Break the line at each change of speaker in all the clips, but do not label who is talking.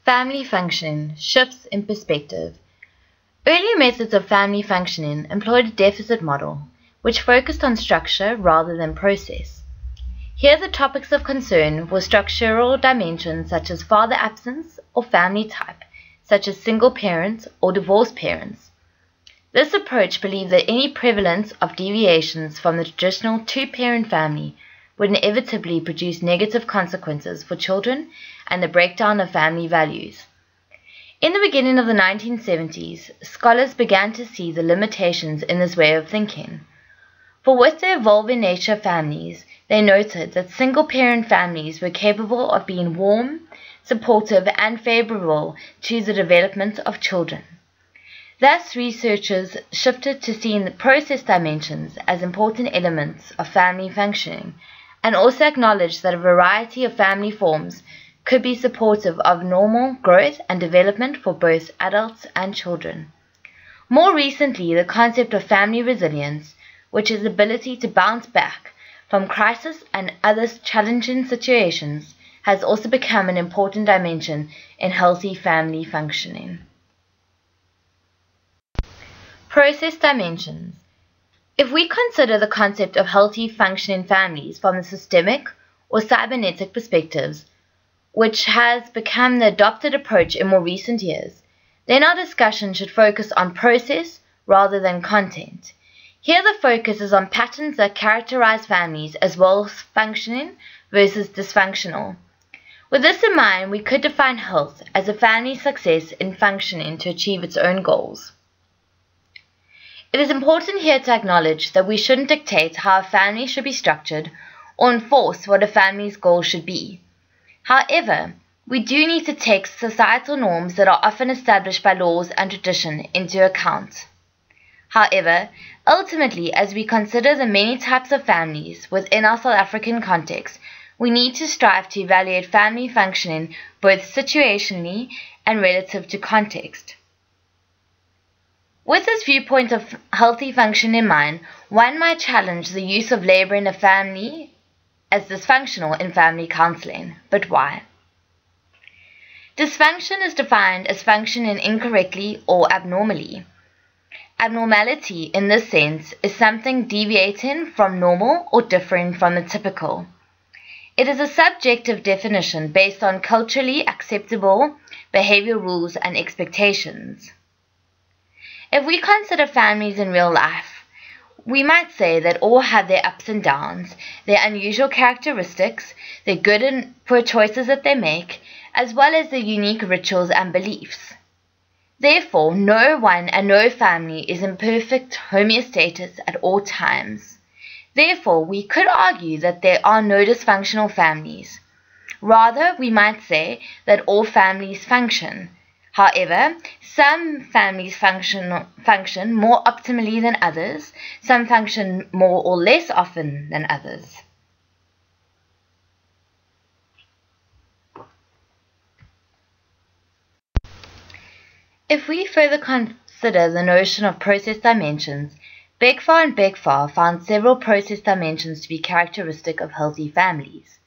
Family functioning, shifts in perspective. Earlier methods of family functioning employed a deficit model, which focused on structure rather than process. Here the topics of concern were structural dimensions such as father absence or family type, such as single parents or divorced parents. This approach believed that any prevalence of deviations from the traditional two-parent family would inevitably produce negative consequences for children and the breakdown of family values. In the beginning of the 1970s, scholars began to see the limitations in this way of thinking. For with the evolving nature of families, they noted that single-parent families were capable of being warm, supportive, and favorable to the development of children. Thus, researchers shifted to seeing the process dimensions as important elements of family functioning, and also acknowledged that a variety of family forms could be supportive of normal growth and development for both adults and children. More recently, the concept of family resilience, which is the ability to bounce back from crisis and other challenging situations, has also become an important dimension in healthy family functioning. Process dimensions. If we consider the concept of healthy functioning families from the systemic or cybernetic perspectives, which has become the adopted approach in more recent years, then our discussion should focus on process rather than content. Here the focus is on patterns that characterize families as well as functioning versus dysfunctional. With this in mind, we could define health as a family's success in functioning to achieve its own goals. It is important here to acknowledge that we shouldn't dictate how a family should be structured or enforce what a family's goals should be. However, we do need to take societal norms that are often established by laws and tradition into account. However, ultimately, as we consider the many types of families within our South African context, we need to strive to evaluate family functioning both situationally and relative to context. With this viewpoint of healthy function in mind, one might challenge the use of labor in a family as dysfunctional in family counseling. But why? Dysfunction is defined as functioning incorrectly or abnormally. Abnormality in this sense is something deviating from normal or differing from the typical. It is a subjective definition based on culturally acceptable behavioral rules and expectations. If we consider families in real life, we might say that all have their ups and downs, their unusual characteristics, their good and poor choices that they make, as well as their unique rituals and beliefs. Therefore, no one and no family is in perfect homeostasis at all times. Therefore, we could argue that there are no dysfunctional families. Rather, we might say that all families function. However, some families function more optimally than others, some function more or less often than others. If we further consider the notion of process dimensions, Begfahr and Begfahr found several process dimensions to be characteristic of healthy families.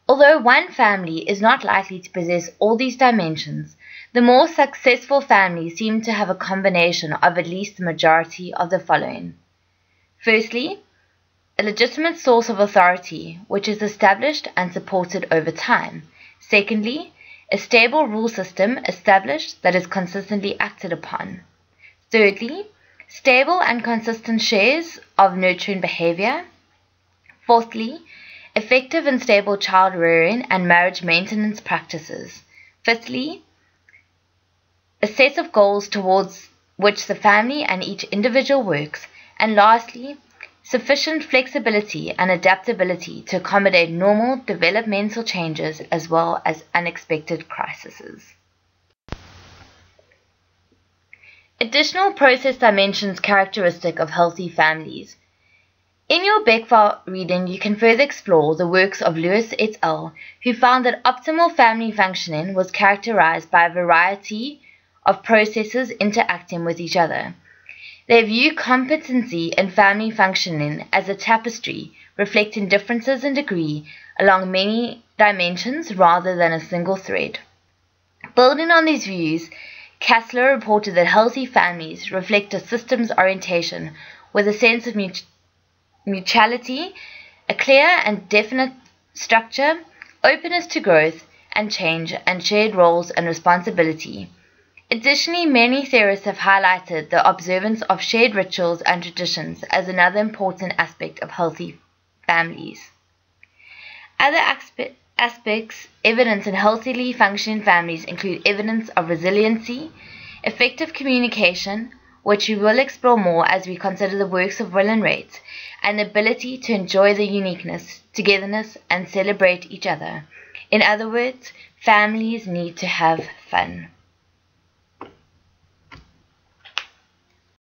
Although one family is not likely to possess all these dimensions, the more successful families seem to have a combination of at least the majority of the following. Firstly, a legitimate source of authority, which is established and supported over time. Secondly, a stable rule system established that is consistently acted upon. Thirdly, stable and consistent shares of nurturing behavior. Fourthly, effective and stable child rearing and marriage maintenance practices. Fifthly, a set of goals towards which the family and each individual works. And lastly, sufficient flexibility and adaptability to accommodate normal developmental changes as well as unexpected crises. Additional process dimensions characteristic of healthy families. In your Begfahr reading, you can further explore the works of Lewis et al., who found that optimal family functioning was characterized by a variety of processes interacting with each other. They view competency in family functioning as a tapestry reflecting differences in degree along many dimensions rather than a single thread. Building on these views, Kassler reported that healthy families reflect a systems orientation with a sense of mutuality, a clear and definite structure, openness to growth and change, and shared roles and responsibility. Additionally, many theorists have highlighted the observance of shared rituals and traditions as another important aspect of healthy families. Other aspects evidence in healthily functioning families include evidence of resiliency, effective communication, which we will explore more as we consider the works of Will and Rate, and the ability to enjoy the uniqueness, togetherness, and celebrate each other. In other words, families need to have fun.